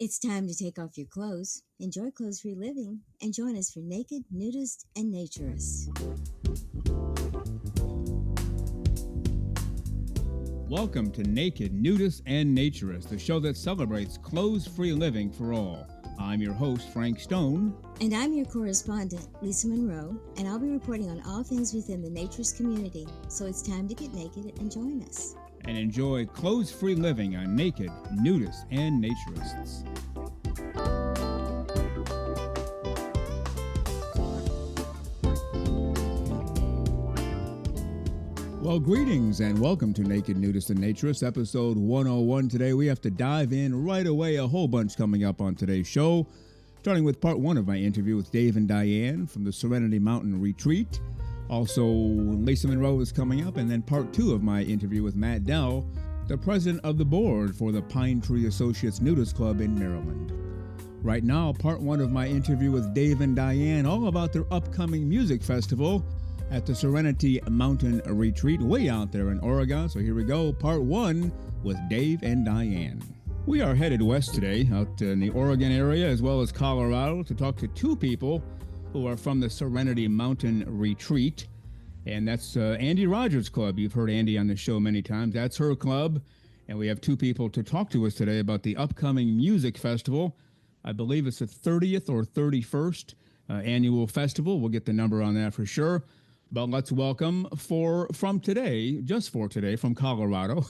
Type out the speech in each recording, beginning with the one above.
It's time to take off your clothes, enjoy clothes-free living, and join us for Naked, Nudist, and Naturists. Welcome to Naked, Nudists, and Naturists, the show that celebrates clothes-free living for all. I'm your host, Frank Stone. And I'm your correspondent, Lisa Monroe, and I'll be reporting on all things within the naturist community. So it's time to get naked and join us. And enjoy clothes-free living on Naked, Nudists, and Naturists. Well, greetings and welcome to Naked, Nudists, and Naturists, episode 101. Today we have to dive in right away. A whole bunch coming up on today's show, starting with part one of my interview with Dave and Diane from the Serenity Mountain Retreat. Also, Lisa Monroe is coming up, and then part two of my interview with MATT DELL, the president of the board for the Pine Tree Associates Nudist Club in Maryland. Right now, part one of my interview with Dave and Diane, all about their upcoming music festival at the Serenity Mountain Retreat way out there in Oregon. So here we go, part one with Dave and Diane. We are headed west today, out in the Oregon area as well as Colorado, to talk to two people who are from the Serenity Mountain Retreat. And that's Andy Rogers' club. You've heard Andy on the show many times. That's her club. And we have two people to talk to us today about the upcoming music festival. I believe it's the 30th or 31st annual festival. We'll get the number on that for sure. But let's welcome from today, from Colorado,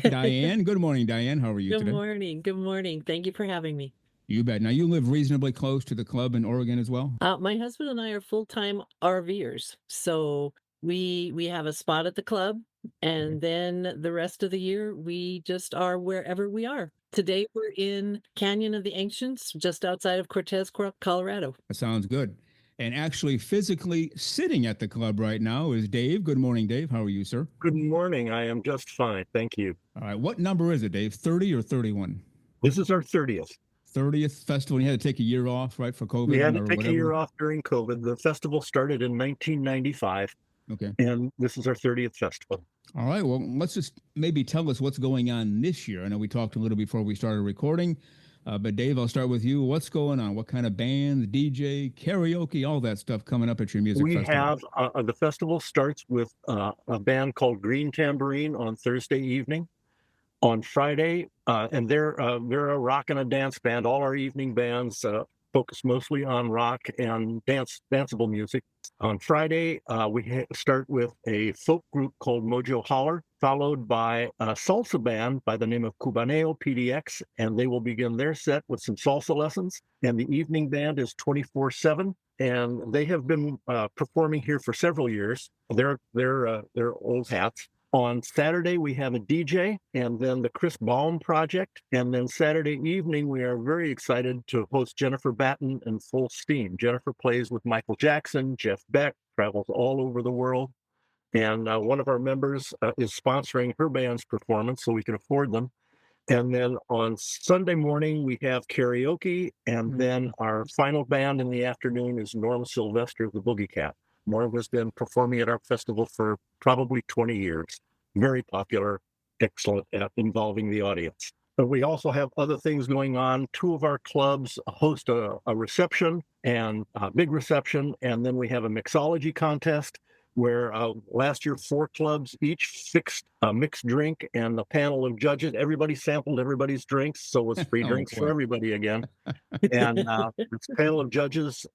Diane. Good morning, Diane. How are you today? Good morning. Good morning. Thank you for having me. You bet. Now, you live reasonably close to the club in Oregon as well? My husband and I are full-time RVers. So we have a spot at the club, and then the rest of the year, we just are wherever we are. Today, we're in Canyon of the Ancients, just outside of Cortez, Colorado. That sounds good. And actually physically sitting at the club right now is Dave. Good morning, Dave. How are you, sir? Good morning. I am just fine. Thank you. All right. What number is it, Dave? 30 or 31? This is our 30th. 30th festival. You had to take a year off, right, for COVID? We had to take a year off during COVID. The festival started in 1995. Okay. And this is our 30th festival. All right. Well, let's just maybe tell us what's going on this year. I know we talked a little before we started recording. But Dave, I'll start with you. What's going on? What kind of bands, DJ, karaoke, all that stuff coming up at your music festival? We have, the festival starts with a band called Green Tambourine on Thursday evening. On Friday, and they're a rock and a dance band. All our evening bands focus mostly on rock and danceable music. On Friday, we start with a folk group called Mojo Holler, followed by a salsa band by the name of Cubaneo PDX, and they will begin their set with some salsa lessons. And the evening band is 24/7, and they have been performing here for several years. They're old hats. On Saturday, we have a DJ, and then the Chris Baum Project. And then Saturday evening, we are very excited to host Jennifer Batten in Full Steam. Jennifer plays with Michael Jackson, Jeff Beck, travels all over the world. And one of our members is sponsoring her band's performance so we can afford them. And then on Sunday morning, we have karaoke. And then our final band in the afternoon is Norma Sylvester, the Boogie Cat. Norma's been performing at our festival for probably 20 years. Very popular, excellent at involving the audience. But we also have other things going on. Two of our clubs host a reception, and a big reception, and then we have a mixology contest where last year 4 clubs each fixed a mixed drink and a panel of judges. Everybody sampled everybody's drinks, so it was free drinks for everybody again. And this panel of judges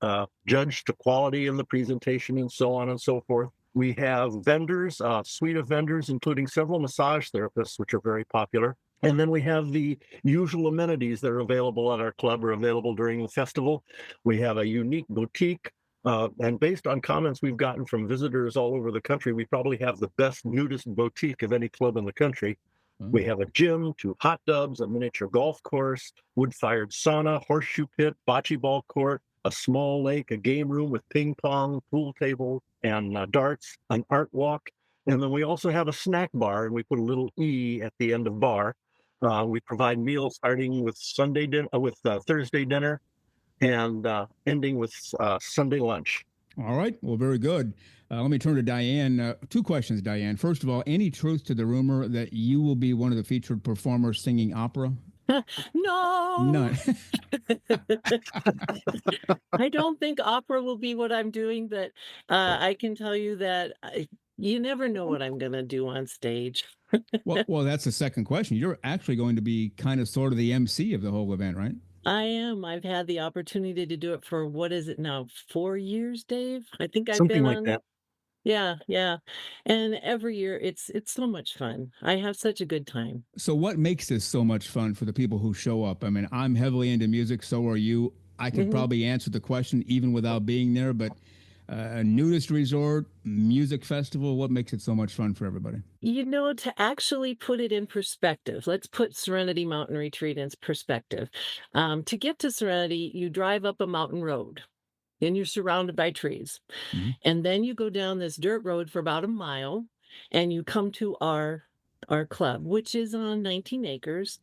judged the quality in the presentation and so on and so forth. We have vendors, a suite of vendors, including several massage therapists, which are very popular. And then we have the usual amenities that are available at our club or available during the festival. We have a unique boutique. And based on comments we've gotten from visitors all over the country, we probably have the best nudist boutique of any club in the country. We have a gym, 2 hot tubs, a miniature golf course, wood-fired sauna, horseshoe pit, bocce ball court, a small lake, a game room with ping pong, pool table, and darts, an art walk. And then we also have a snack bar, and we put a little E at the end of bar. We provide meals starting with Thursday dinner, and ending with Sunday lunch. All right. Well, very good. Let me turn to Diane. 2 questions, Diane. First of all, any truth to the rumor that you will be one of the featured performers singing opera? No. None. I don't think opera will be what I'm doing, but, I can tell you that you never know what I'm gonna do on stage. Well, that's the second question. You're actually going to be kind of sort of the MC of the whole event, right? I am. I've had the opportunity to do it for what is it now, 4 years, Dave? I think I've Something been like on. that. Yeah, yeah, and every year it's so much fun. I have such a good time. So, what makes this so much fun for the people who show up? I mean, I'm heavily into music, so are you. I could Mhm. probably answer the question even without being there, but a nudist resort, music festival, what makes it so much fun for everybody? You know, to actually put it in perspective, let's put Serenity Mountain Retreat in perspective. To get to Serenity, you drive up a mountain road, and you're surrounded by trees. Mhm. And then you go down this dirt road for about a mile, and you come to our club, which is on 19 acres,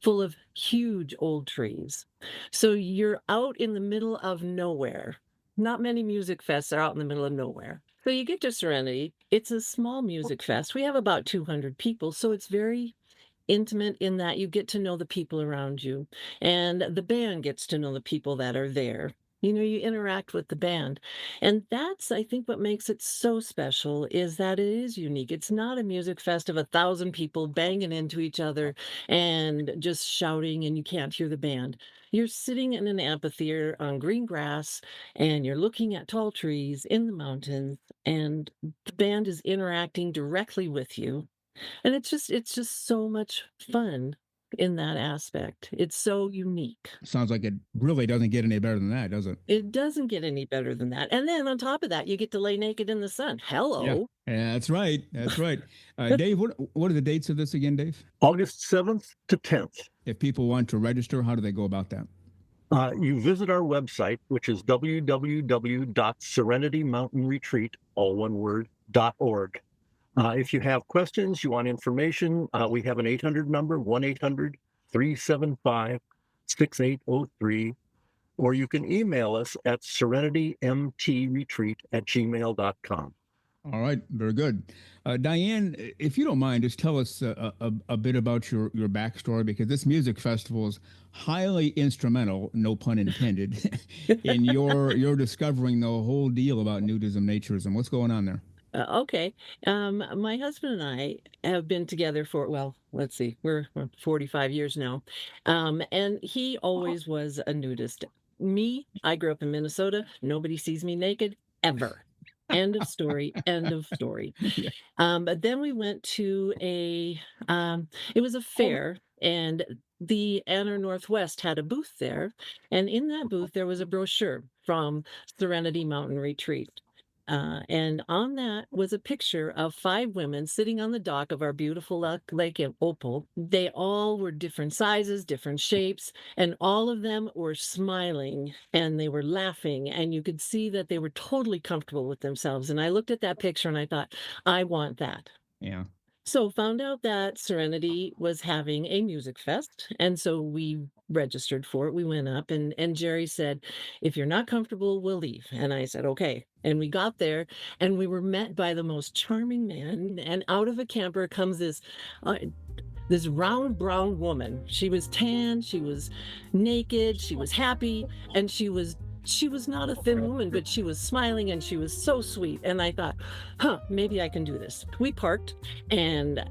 full of huge old trees. So you're out in the middle of nowhere. Not many music fests are out in the middle of nowhere. So you get to Serenity. It's a small music fest. We have about 200 people, so it's very intimate in that you get to know the people around you, and the band gets to know the people that are there. You know, you interact with the band. And that's, I think, what makes it so special is that it is unique. It's not a music fest of 1,000 people banging into each other and just shouting, and you can't hear the band. You're sitting in an amphitheater on green grass, and you're looking at tall trees in the mountains, and the band is interacting directly with you, and it's just so much fun in that aspect. It's so unique. Sounds like it really doesn't get any better than that, does it? It doesn't get any better than that, and then on top of that, you get to lay naked in the sun. Yeah. Hello. Yeah, that's right. That's right. Dave, what are the dates of this again, Dave? August 7th to 10th. If people want to register, how do they go about that? You visit our website, which is www.serenitymountainretreat, all one word, .org. If you have questions, you want information, we have an 800 number, 1-800-375-6803, or you can email us at serenitymtretreat@gmail.com. All right, very good. Diane, if you don't mind, just tell us a bit about your backstory because this music festival is highly instrumental, no pun intended, in your discovering the whole deal about nudism, naturism. What's going on there? Okay. My husband and I have been together for, well, let's see, we're 45 years now. And he always was a nudist. Me, I grew up in Minnesota. Nobody sees me naked ever. End of story. End of story. Yeah. But then we went to it was a fair, and the Anna Northwest had a booth there. And in that booth, there was a brochure from Serenity Mountain Retreat. And on that was a picture of 5 women sitting on the dock of our beautiful lake in Opal. They all were different sizes, different shapes, and all of them were smiling and they were laughing. And you could see that they were totally comfortable with themselves. And I looked at that picture and I thought, I want that. Yeah. So found out that Serenity was having a music fest, and so we registered for it. We went up, and Jerry said, "If you're not comfortable, we'll leave." And I said, "Okay." And we got there, and we were met by the most charming man. And out of a camper comes uh, this round brown woman. She was tan, she was naked, she was happy, and she was not a thin woman, but she was smiling and she was so sweet. And I thought, huh, maybe I can do this. We parked and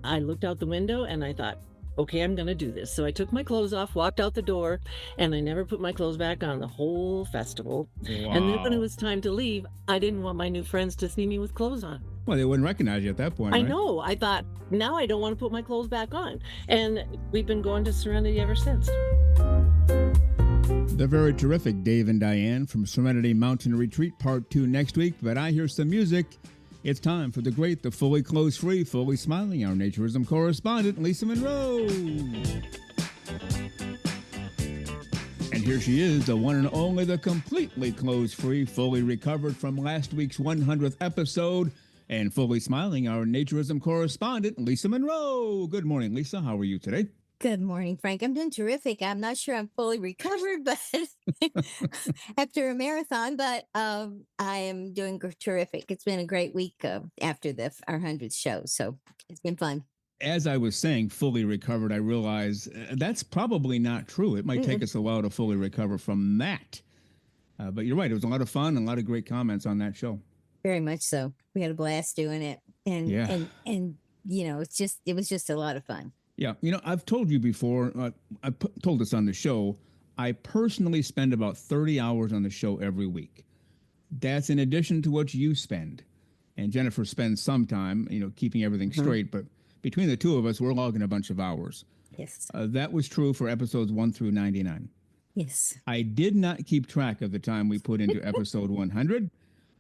I looked out the window and I thought, okay, I'm going to do this. So I took my clothes off, walked out the door, and I never put my clothes back on the whole festival. And then when it Wow. was time to leave, I didn't want my new friends to see me with clothes on. Well, they wouldn't recognize you at that point, I right? know. I thought, now I don't want to put my clothes back on. And we've been going to Serenity ever since. They're very terrific, Dave and Diane from Serenity Mountain Retreat, Part 2 next week. But I hear some music. It's time for the great, the fully clothes-free, fully smiling, our Naturism correspondent, Lisa Monroe. And here she is, the one and only, the completely clothes-free, fully recovered from last week's 100th episode, and fully smiling, our Naturism correspondent, Lisa Monroe. Good morning, Lisa. How are you today? Good morning, Frank. I'm doing terrific. I'm not sure I'm fully recovered, but after a marathon, but I am doing terrific. It's been a great week after our 100th show, so it's been fun. as I was saying, fully recovered, I realized that's probably not true. It might take us a while to fully recover from that. But you're right. It was a lot of fun and a lot of great comments on that show. Very much so. We had a blast doing it. And Yeah. and it was just a lot of fun. Yeah. I've told you before, told us on the show, I personally spend about 30 hours on the show every week. That's in addition to what you spend. And Jennifer spends some time, keeping everything straight. But between the two of us, we're logging a bunch of hours. Yes. That was true for episodes 1 through 99. Yes. I did not keep track of the time we put into episode 100,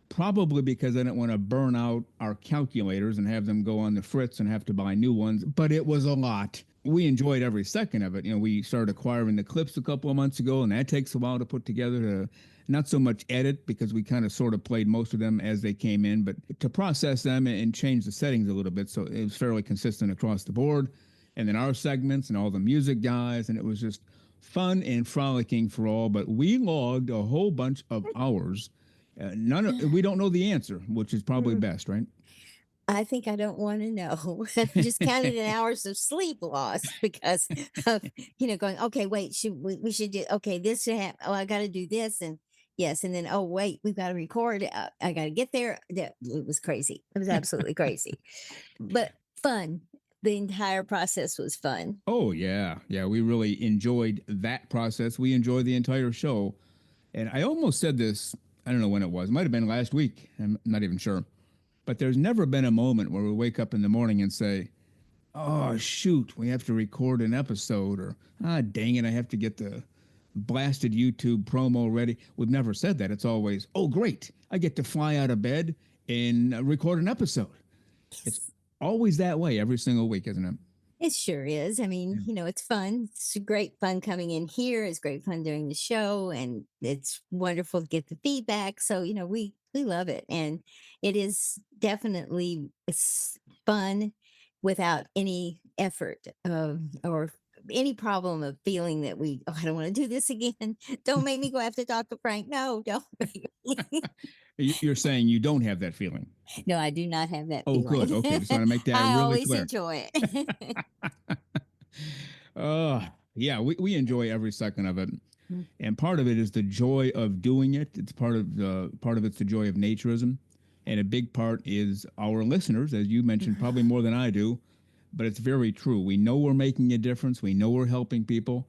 probably because I didn't want to burn out our calculators and have them go on the fritz and have to buy new ones, but it was a lot. We enjoyed every second of it. We started acquiring the clips a couple of months ago, and that takes a while to put together, to not so much edit, because we kind of sort of played most of them as they came in, but to process them and change the settings a little bit so it was fairly consistent across the board. And then our segments and all the music guys, and it was just fun and frolicking for all. But we logged a whole bunch of hours. We don't know the answer, which is probably best, right? I think I don't want to know. Just counted in hours of sleep lost because of, going, okay, wait, we should do, okay, this should happen. Oh, I got to do this. And yes. And then, oh, wait, we've got to record. I got to get there. It was crazy. It was absolutely crazy, but fun. The entire process was fun. Oh, yeah. Yeah, we really enjoyed that process. We enjoyed the entire show. And I almost said this, I don't know when it was. It might have been last week. I'm not even sure. But there's never been a moment where we wake up in the morning and say, oh, shoot, we have to record an episode, or, dang it, I have to get the blasted YouTube promo ready. We've never said that. It's always, oh, great, I get to fly out of bed and record an episode. It's always that way every single week, isn't it? It sure is. I mean, it's fun. It's great fun coming in here. It's great fun doing the show, and it's wonderful to get the feedback. So, we love it. And it is definitely, it's fun without any effort or any problem of feeling that I don't want to do this again. Don't make me go have to talk to Frank. No, don't. You're saying you don't have that feeling? No, I do not have that feeling. feeling. Good. Okay, just want to make that I really always clear. enjoy it. Yeah, we enjoy every second of it. And part of it is the joy of doing it. It's part of it's the joy of naturism. And a big part is our listeners, as you mentioned, probably more than I do, but it's very true. We know we're making a difference. We know we're helping people,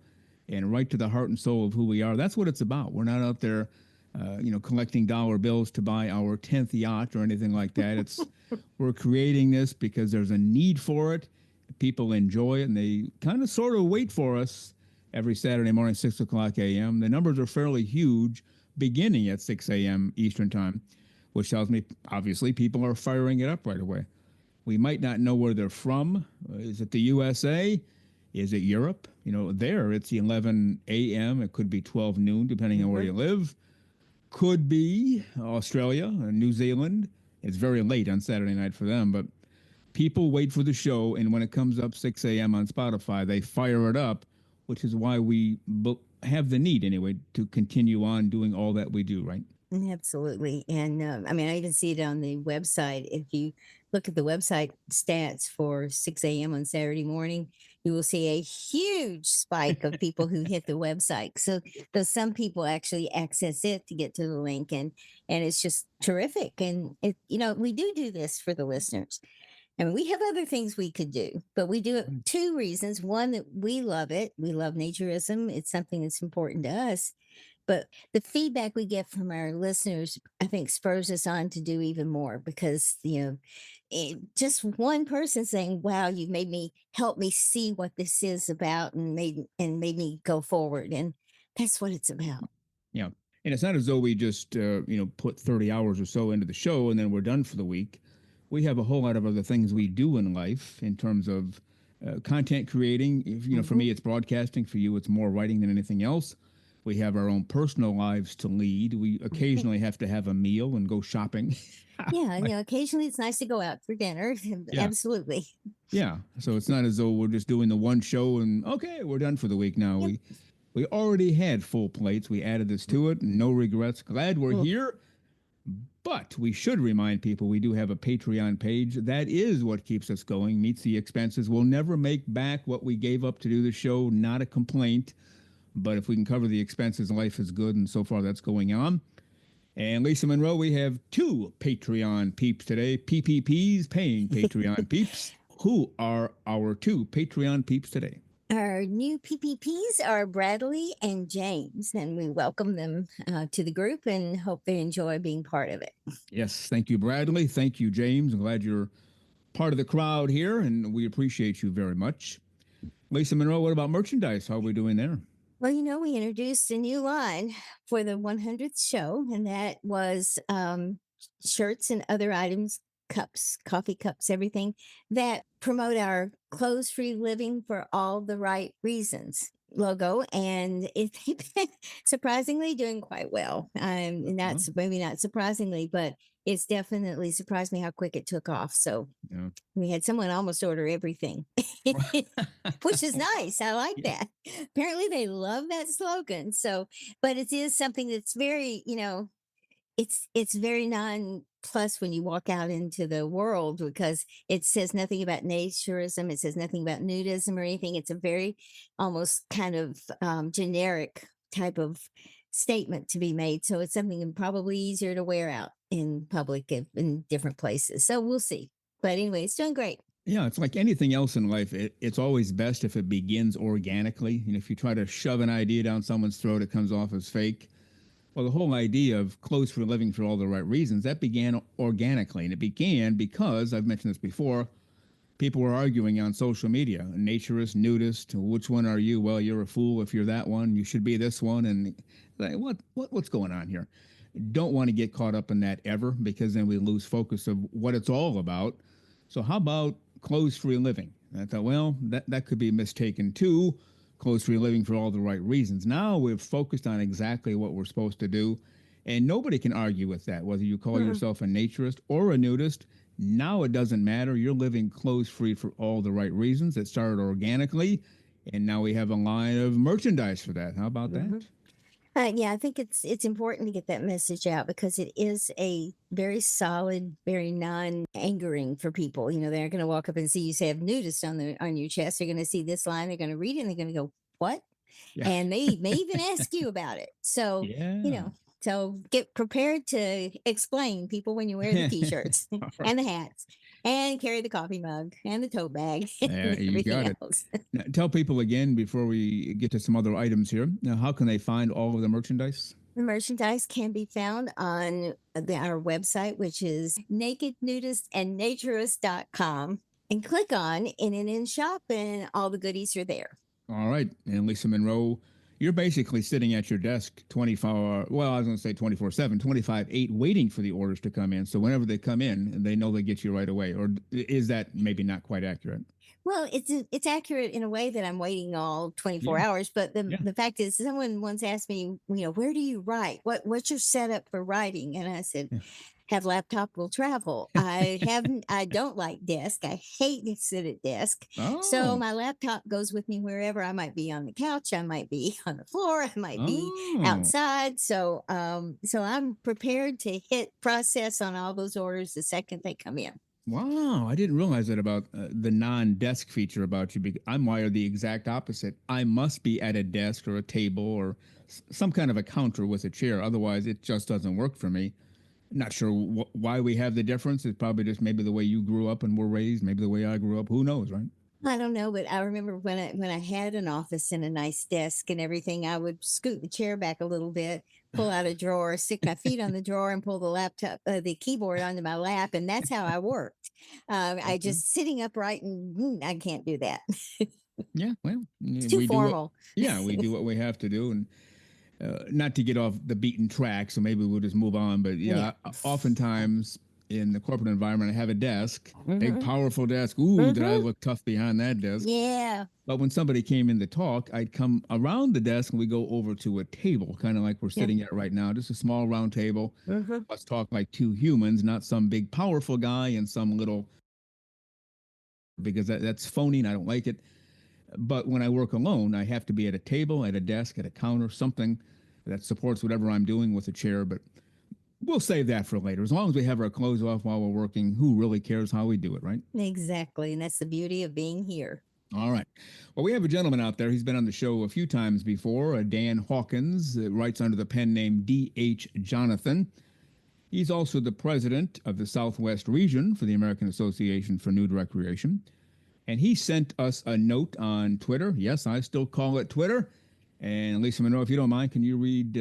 and right to the heart and soul of who we are. That's what it's about. We're not out there, collecting dollar bills to buy our 10th yacht or anything like that. We're creating this because there's a need for it. People enjoy it, and they kind of sort of wait for us every Saturday morning, 6 o'clock a.m. The numbers are fairly huge, beginning at 6 a.m. Eastern time, which tells me, obviously, people are firing it up right away. We might not know where they're from. Is it the USA? Is it Europe? There it's 11 a.m. It could be 12 noon, depending on where you live. Could be Australia, New Zealand. It's very late on Saturday night for them, but people wait for the show, and when it comes up 6 a.m. on Spotify, they fire it up, which is why we have the need, anyway, to continue on doing all that we do, right? Absolutely. And I even see it on the website. If you look at the website stats for 6 a.m. on Saturday morning, you will see a huge spike of people who hit the website. So some people actually access it to get to the link, and it's just terrific. And we do this for the listeners. I mean, we have other things we could do, but we do it for two reasons. One, that we love it. We love naturism. It's something that's important to us. But the feedback we get from our listeners, I think, spurs us on to do even more, because, just one person saying, wow, you made me help me see what this is about, and made me go forward. And that's what it's about. Yeah. And it's not as though we just, put 30 hours or so into the show and then we're done for the week. We have a whole lot of other things we do in life in terms of content creating. For me, it's broadcasting. For you, it's more writing than anything else. We have our own personal lives to lead. We occasionally have to have a meal and go shopping. Yeah, occasionally it's nice to go out for dinner. Yeah. Absolutely. Yeah. So it's not as though we're just doing the one show and, okay, we're done for the week now. Yep. We already had full plates. We added this to it, and no regrets. Glad we're here. But we should remind people we do have a Patreon page. That is what keeps us going, meets the expenses. We'll never make back what we gave up to do the show, not a complaint. But if we can cover the expenses, life is good, and so far that's going on. And Lisa Monroe, we have two Patreon peeps today, PPPs, paying Patreon peeps. Who are our two Patreon peeps today? Our new PPPs are Bradley and James, and we welcome them to the group and hope they enjoy being part of it. Yes, thank you, Bradley. Thank you, James. I'm glad you're part of the crowd here, and we appreciate you very much. Lisa Monroe, what about merchandise? How are we doing there? Well, we introduced a new line for the 100th show, and that was shirts and other items, cups, coffee cups, everything that promote our clothes free living for all the right reasons logo. And it's surprisingly doing quite well. Maybe not surprisingly, but it's definitely surprised me how quick it took off. So Yeah. we had someone almost order everything, which is nice. I like that. Apparently they love that slogan. So, but it is something that's very, it's very non plus when you walk out into the world, because it says nothing about naturism. It says nothing about nudism or anything. It's a very almost kind of generic type of statement to be made. So it's something probably easier to wear out in public in different places. So we'll see. But anyway, it's doing great. Yeah, it's like anything else in life. It's always best if it begins organically. And if you try to shove an idea down someone's throat, it comes off as fake. Well, the whole idea of clothes for living for all the right reasons, that began organically. And it began because, I've mentioned this before, people were arguing on social media, naturist, nudist, which one are you? Well, you're a fool if you're that one. You should be this one. And like, what's going on here? Don't want to get caught up in that ever, because then we lose focus of what it's all about. So how about clothes-free living? I thought, well, that could be mistaken too. Clothes-free living for all the right reasons. Now we've focused on exactly what we're supposed to do, and nobody can argue with that, whether you call yourself a naturist or a nudist. Now it doesn't matter. You're living clothes-free for all the right reasons. It started organically, and now we have a line of merchandise for that. How about that? Yeah, I think it's important to get that message out, because it is a very solid, very non-angering for people. They're going to walk up and see you say have nudist on your chest. They're going to see this line. They're going to read it and they're going to go, "What?" Yeah. And they may even ask you about it. So Yeah. so get prepared to explain people when you wear the t-shirts and the hats and carry the coffee mug and the tote bag and You got everything it. else. Now, tell people again before we get to some other items here. Now, how can they find all of the merchandise? The merchandise can be found on our website, which is nakednudistandnaturist.com, and click on in shop, and all the goodies are there. All right. And Lisa Monroe, you're basically sitting at your desk 24, well, I was going to say 24/7, 25/8, waiting for the orders to come in. So whenever they come in, they know they get you right away. Or is that maybe not quite accurate? Well, it's accurate in a way that I'm waiting all 24 Yeah. hours. But Yeah. the fact is, someone once asked me, where do you write? What's your setup for writing? And I said, Yeah. have laptop, will travel. I don't like desk. I hate to sit at desk. So Oh. my laptop goes with me wherever. I might be on the couch. I might be on the floor. I might be Oh. outside. So I'm prepared to hit process on all those orders the second they come in. Wow, I didn't realize that about the non-desk feature about you. I'm wired the exact opposite. I must be at a desk or a table or some kind of a counter with a chair. Otherwise, it just doesn't work for me. Not sure why we have the difference. It's probably just maybe the way you grew up and were raised, maybe the way I grew up. Who knows, right? I don't know, but I remember when I had an office and a nice desk and everything, I would scoot the chair back a little bit, pull out a drawer, stick my feet on the drawer, and pull the laptop, the keyboard onto my lap, and that's how I worked. I Okay. just sitting upright, and I can't do that. Yeah, well, It's too we do formal. we do what we have to do, and not to get off the beaten track. So maybe we'll just move on. But yeah, oftentimes in the corporate environment, I have a desk, big, powerful desk. Ooh, did I look tough behind that desk? Yeah. But when somebody came in to talk, I'd come around the desk and we go over to a table, kind of like we're sitting at right now, just a small round table. Let's talk like two humans, not some big, powerful guy and some little, because that's phony and I don't like it. But when I work alone, I have to be at a table, at a desk, at a counter, something that supports whatever I'm doing with a chair. But We'll save that for later. As long as we have our clothes off while we're working, who really cares how we do it, right? Exactly. And that's the beauty of being here. All right. Well, we have a gentleman out there. He's been on the show a few times before. Dan Hawkins writes under the pen name D.H. Jonathan. He's also the president of the Southwest region for the American Association for Nude Recreation. And he sent us a note on Twitter. Yes, I still call it Twitter. And Lisa Monroe, if you don't mind, can you read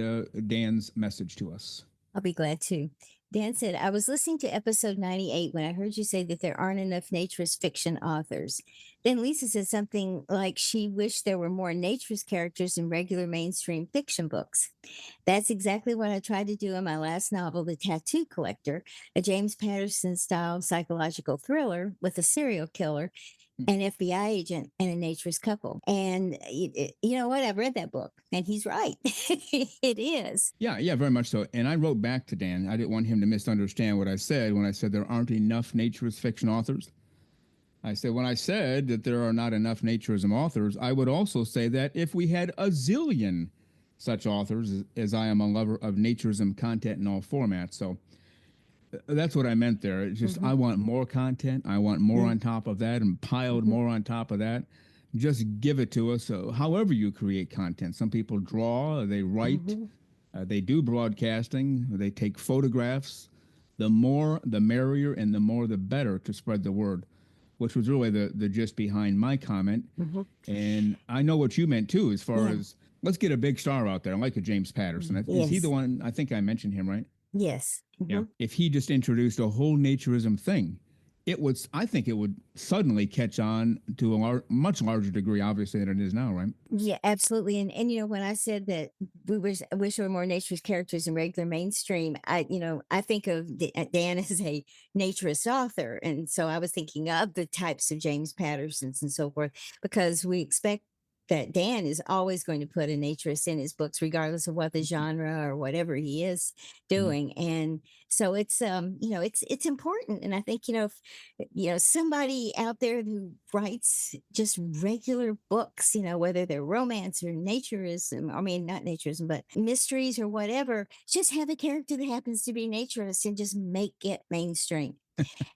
Dan's message to us? I'll be glad to. Dan said, I was listening to episode 98 when I heard you say that there aren't enough naturist fiction authors. Then Lisa said something like she wished there were more naturist characters in regular mainstream fiction books. That's exactly what I tried to do in my last novel, The Tattoo Collector, a James Patterson style psychological thriller with a serial killer, an FBI agent, and a naturist couple. And you know what? I've read that book, and he's right. It is. Yeah, very much so. And I wrote back to Dan. I didn't want him to misunderstand what I said when I said there aren't enough naturist fiction authors. I said, when I said that there are not enough naturism authors, I would also say that if we had a zillion such authors, as I am a lover of naturism content in all formats. So that's what I meant there. It's just I want more content. I want more on top of that and piled more on top of that. Just give it to us. So however you create content. Some people draw, they write, they do broadcasting, they take photographs. The more, the merrier, and the more, the better to spread the word, which was really the gist behind my comment. And I know what you meant too, as far as let's get a big star out there, like a James Patterson. Is he the one? I think I mentioned him, right? Yes. Yeah. If he just introduced a whole naturism thing, I think it would suddenly catch on to a much larger degree, obviously, than it is now, right? Yeah, absolutely. And you know, when I said that I wish there were more naturist characters in regular mainstream, I think of Dan as a naturist author. And so I was thinking of the types of James Pattersons and so forth, because we expect that Dan is always going to put a naturist in his books, regardless of what the genre or whatever he is doing. And so it's it's important. And I think, if somebody out there who writes just regular books, whether they're romance or naturism, I mean, not naturism, but mysteries or whatever, just have a character that happens to be naturist and just make it mainstream.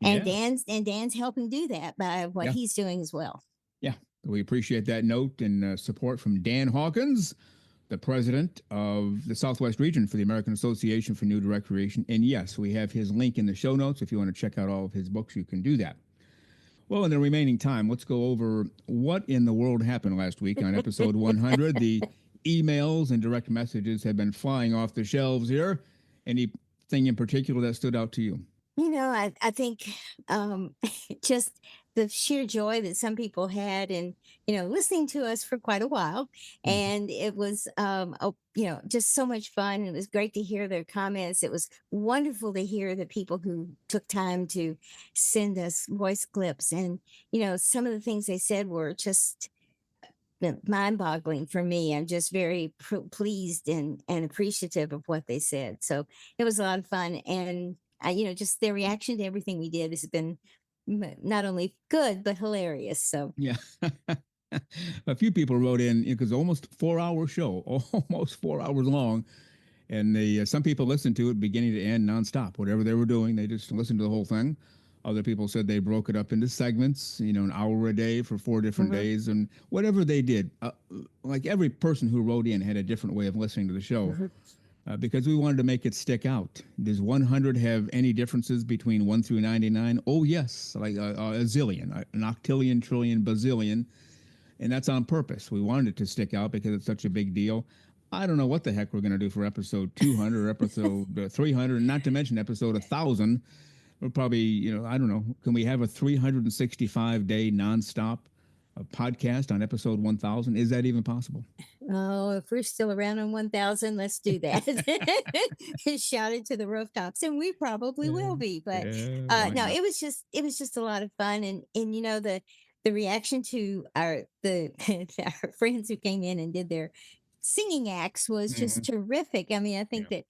And Dan's helping do that by what he's doing as well. Yeah. We appreciate that note and support from Dan Hawkins, the president of the Southwest region for the American Association for Nude Recreation. And yes, we have his link in the show notes. If you want to check out all of his books, you can do that. Well, in the remaining time, let's go over what in the world happened last week on episode 100. The emails and direct messages have been flying off the shelves here. Anything in particular that stood out to you? I think just the sheer joy that some people had and, listening to us for quite a while. And it was, just so much fun. It was great to hear their comments. It was wonderful to hear the people who took time to send us voice clips. And, some of the things they said were just mind-boggling for me. I'm just very pleased and appreciative of what they said. So it was a lot of fun. And just their reaction to everything we did has been not only good, but hilarious. So, yeah. A few people wrote in because almost 4-hour show, almost 4 hours long. And some people listened to it beginning to end nonstop, whatever they were doing. They just listened to the whole thing. Other people said they broke it up into segments, an hour a day for 4 different days and whatever they did. Like every person who wrote in had a different way of listening to the show. Because we wanted to make it stick out. Does 100 have any differences between 1 through 99? Oh, yes, like a zillion, an octillion, trillion, bazillion. And that's on purpose. We wanted it to stick out because it's such a big deal. I don't know what the heck we're going to do for episode 200 or episode 300, not to mention episode 1,000. We're probably, I don't know, can we have a 365-day nonstop podcast on episode 1,000? Is that even possible? Oh, if we're still around on 1,000, let's do that. Shout it to the rooftops, and we probably will be. But no, it was just a lot of fun, and the reaction to our friends who came in and did their singing acts was just terrific. I mean, I think that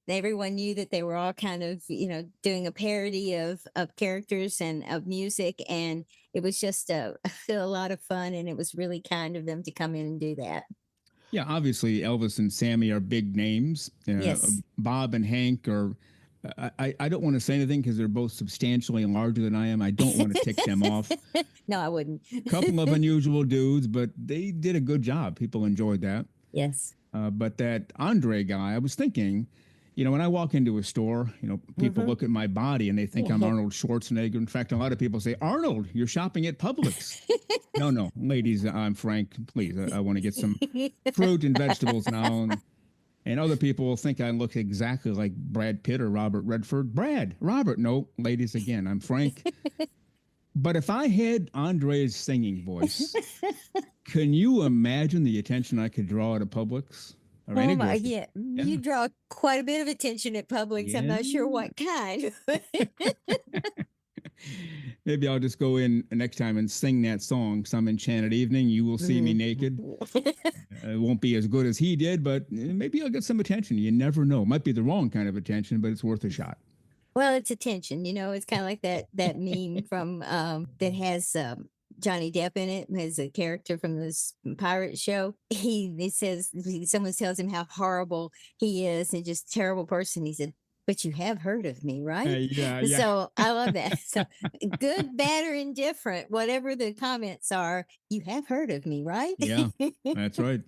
everyone knew that they were all kind of doing a parody of characters and of music, and it was just a lot of fun, and it was really kind of them to come in and do that. Yeah, obviously Elvis and Sammy are big names. Yes. Bob and Hank are. I don't want to say anything because they're both substantially larger than I am. I don't want to tick them off. No, I wouldn't. Couple of unusual dudes, but they did a good job. People enjoyed that. Yes. But that Andre guy, I was thinking, when I walk into a store, people look at my body and they think I'm Arnold Schwarzenegger. In fact, a lot of people say, Arnold, you're shopping at Publix. No, ladies, I'm Frank. Please, I want to get some fruit and vegetables now. And other people will think I look exactly like Brad Pitt or Robert Redford. Robert. No, ladies, again, I'm Frank. But if I had Andre's singing voice, can you imagine the attention I could draw at a Publix? Or any grocery? Yeah. You draw quite a bit of attention at Publix. I'm not sure what kind. Maybe I'll just go in next time and sing that song, Some Enchanted Evening. You will see me naked. It won't be as good as he did, but maybe I'll get some attention. You never know. Might be the wrong kind of attention, but it's worth a shot. Well, it's attention. It's kind of like that meme from that has Johnny Depp in it, as a character from this pirate show. He says, someone tells him how horrible he is and just terrible person. He said, "But you have heard of me, right?" Yeah. So I love that. So good, bad, or indifferent, whatever the comments are, you have heard of me, right? Yeah, that's right.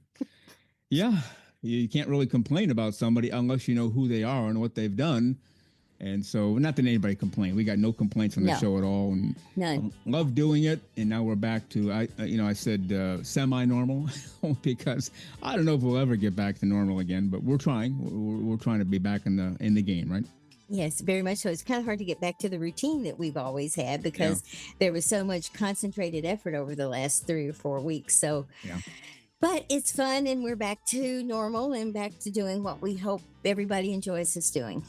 Yeah, you can't really complain about somebody unless you know who they are and what they've done. And so, not that anybody complained. We got no complaints on the show at all, and None. Love doing it. And now we're back to I said semi-normal because I don't know if we'll ever get back to normal again, but we're trying. We're trying to be back in the game, right? Yes, very much so. It's kind of hard to get back to the routine that we've always had because there was so much concentrated effort over the last 3 or 4 weeks. So, but it's fun, and we're back to normal and back to doing what we hope everybody enjoys us doing.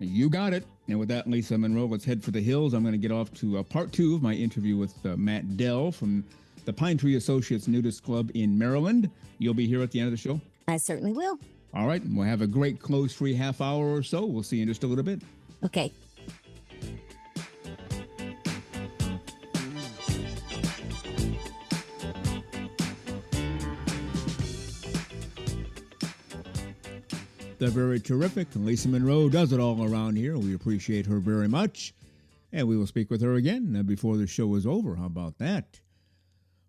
You got it. And with that, Lisa Monroe, let's head for the hills. I'm going to get off to part 2 of my interview with MATT DELL from the Pine Tree Associates Nudist Club in Maryland. You'll be here at the end of the show? I certainly will. All right. We'll have a great close-free half hour or so. We'll see you in just a little bit. Okay. The very terrific Lisa Monroe does it all around here. We appreciate her very much. And we will speak with her again before the show is over. How about that?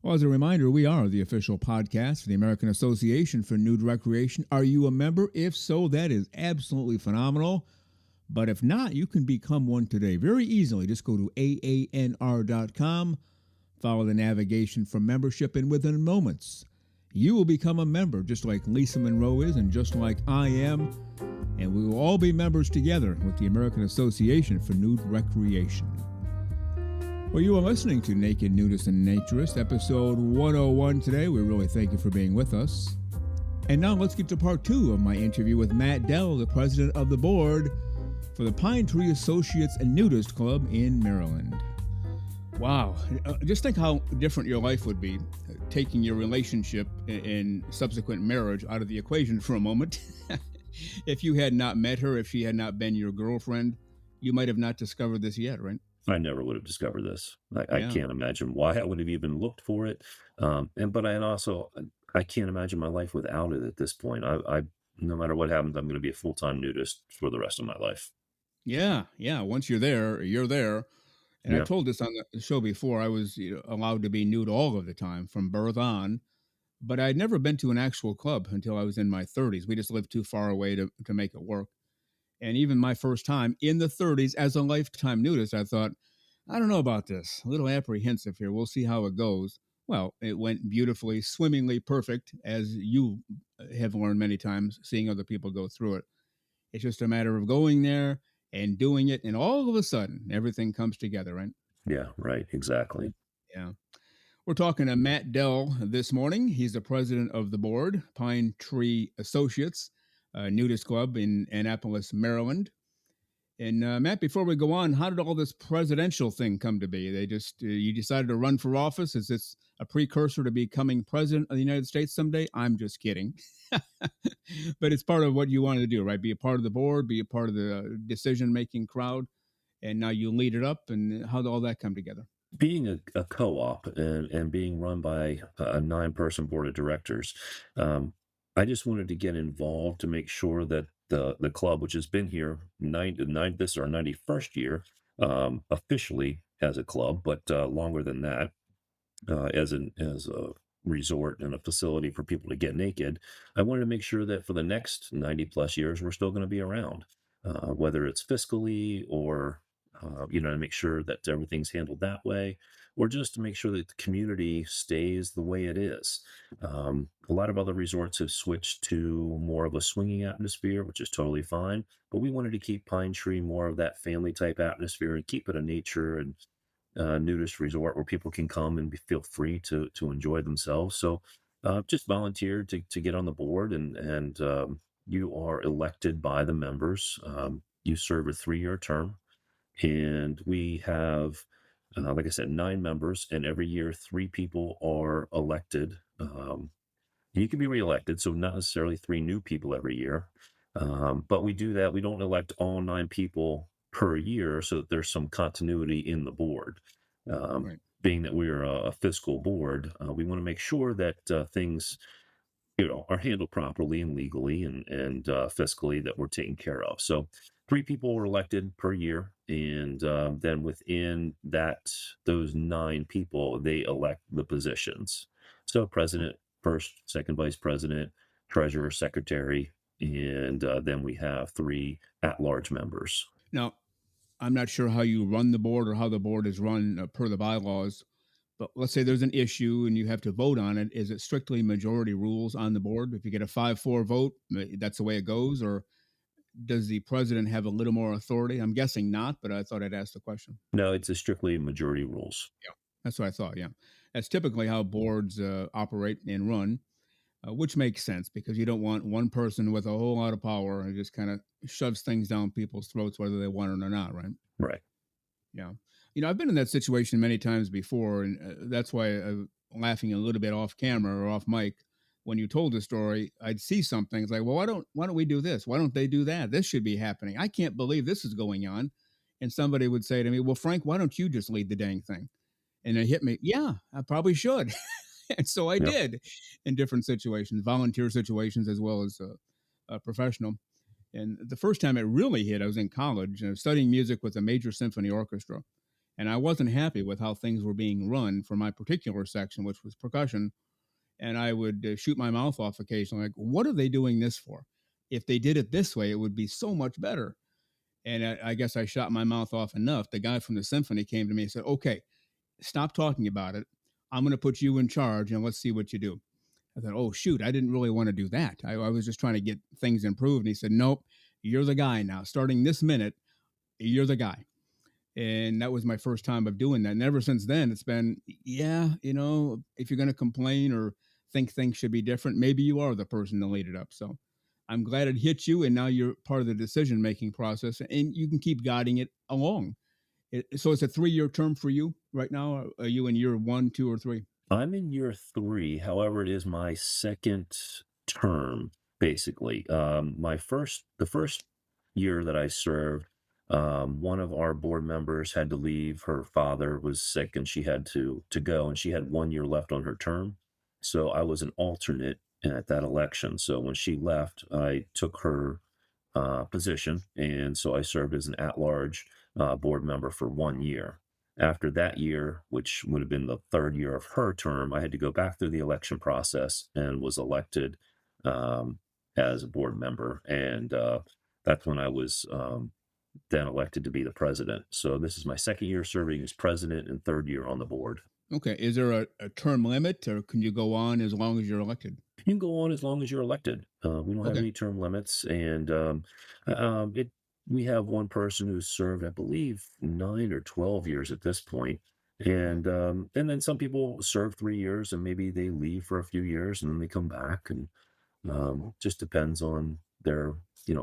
Well, as a reminder, we are the official podcast for the American Association for Nude Recreation. Are you a member? If so, that is absolutely phenomenal. But if not, you can become one today very easily. Just go to AANR.com, follow the navigation for membership, and within moments, you will become a member, just like Lisa Monroe is and just like I am. And we will all be members together with the American Association for Nude Recreation. Well, you are listening to Naked Nudist and Naturist, episode 101 today. We really thank you for being with us. And now let's get to part 2 of my interview with MATT DELL, the president of the board for the Pine Tree Associates Nudist Club in Maryland. Wow. Just think how different your life would be taking your relationship and subsequent marriage out of the equation for a moment. If you had not met her, if she had not been your girlfriend, you might have not discovered this yet, right? I never would have discovered this. I can't imagine why I would have even looked for it. But I can't imagine my life without it at this point. I no matter what happens, I'm going to be a full-time nudist for the rest of my life. Yeah. Once you're there, you're there. And I told this on the show before, I was allowed to be nude all of the time from birth on, but I'd never been to an actual club until I was in my 30s. We just lived too far away to make it work. And even my first time in the 30s as a lifetime nudist, I thought, I don't know about this. A little apprehensive here. We'll see how it goes. Well, it went beautifully, swimmingly perfect, as you have learned many times, seeing other people go through it. It's just a matter of going there and doing it, and all of a sudden, everything comes together, right? Yeah, right, exactly. Yeah. We're talking to MATT DELL this morning. He's the president of the board, Pine Tree Associates Nudist Club in Annapolis, Maryland. And Matt, before we go on, how did all this presidential thing come to be? They just you decided to run for office? Is this a precursor to becoming president of the United States someday? I'm just kidding. But it's part of what you wanted to do, right? Be a part of the board, be a part of the decision-making crowd, and now you lead it up. And how did all that come together? Being a co-op and being run by a 9-person board of directors, I just wanted to get involved to make sure that the club, which has been here this is our 91st year, officially as a club, but longer than that, as a resort and a facility for people to get naked. I wanted to make sure that for the next 90 plus years, we're still going to be around, whether it's fiscally or to make sure that everything's handled that way, or just to make sure that the community stays the way it is. A lot of other resorts have switched to more of a swinging atmosphere, which is totally fine. But we wanted to keep Pine Tree more of that family type atmosphere and keep it a nature and nudist resort where people can come and feel free to enjoy themselves. So just volunteered to get on the board, and you are elected by the members. You serve a 3-year term, and we have, like I said, 9 members, and every year 3 people are elected. You can be reelected, so not necessarily 3 new people every year. But we do that. We don't elect all 9 people per year so that there's some continuity in the board. Right. Being that we're a fiscal board, we want to make sure that things are handled properly and legally and fiscally, that we're taken care of. So 3 people were elected per year, and then within those 9 people, they elect the positions. So president, first, second vice president, treasurer, secretary, and then we have 3 at-large members. Now, I'm not sure how you run the board or how the board is run per the bylaws, but let's say there's an issue and you have to vote on it. Is it strictly majority rules on the board? If you get a 5-4 vote, that's the way it goes, or does the president have a little more authority? I'm guessing not, but I thought I'd ask the question. No, it's a strictly majority rules. Yeah, that's what I thought. Yeah, that's typically how boards operate and run, which makes sense because you don't want one person with a whole lot of power and just kind of shoves things down people's throats, whether they want it or not, right? Right. Yeah. I've been in that situation many times before, and that's why I'm laughing a little bit off camera or off mic. When you told the story, I'd see something. It's like, well, why don't we do this? Why don't they do that? This should be happening. I can't believe this is going on. And somebody would say to me, well, Frank, why don't you just lead the dang thing? And it hit me. Yeah, I probably should. And so I Yep. did in different situations, volunteer situations, as well as professional. And the first time it really hit, I was in college and I was studying music with a major symphony orchestra. And I wasn't happy with how things were being run for my particular section, which was percussion. And I would shoot my mouth off occasionally, like, what are they doing this for? If they did it this way, it would be so much better. And I guess I shot my mouth off enough. The guy from the symphony came to me and said, okay, stop talking about it. I'm going to put you in charge and let's see what you do. I thought, oh, shoot, I didn't really want to do that. I was just trying to get things improved. And he said, nope, you're the guy now. Starting this minute, you're the guy. And that was my first time of doing that. And ever since then, it's been, yeah, if you're going to complain or think things should be different, maybe you are the person to lead it up. So I'm glad it hit you. And now you're part of the decision making process and you can keep guiding it along. So it's a 3-year term for you right now. Are you in year 1, 2, or 3? I'm in year 3. However, it is my second term, basically. The first year that I served, one of our board members had to leave. Her father was sick and she had to go, and she had 1 year left on her term. So I was an alternate at that election. So when she left, I took her position, and so I served as an at-large board member for 1 year. After that year, which would have been the 3rd year of her term, I had to go back through the election process and was elected as a board member. And that's when I was then elected to be the president. So this is my 2nd year serving as president and 3rd year on the board. Okay. Is there a term limit or can you go on as long as you're elected? You can go on as long as you're elected. We don't have Okay. any term limits, and we have one person who's served, I believe, 9 or 12 years at this point, and then some people serve 3 years and maybe they leave for a few years and then they come back, and just depends on their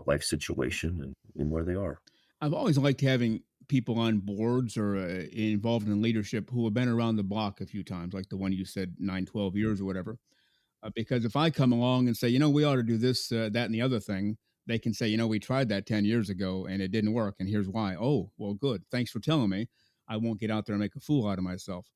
life situation and where they are. I've always liked having people on boards or involved in leadership who have been around the block a few times, like the one you said, 9, 12 years or whatever. Because if I come along and say, we ought to do this, that, and the other thing, they can say, we tried that 10 years ago and it didn't work. And here's why. Oh, well, good. Thanks for telling me. I won't get out there and make a fool out of myself.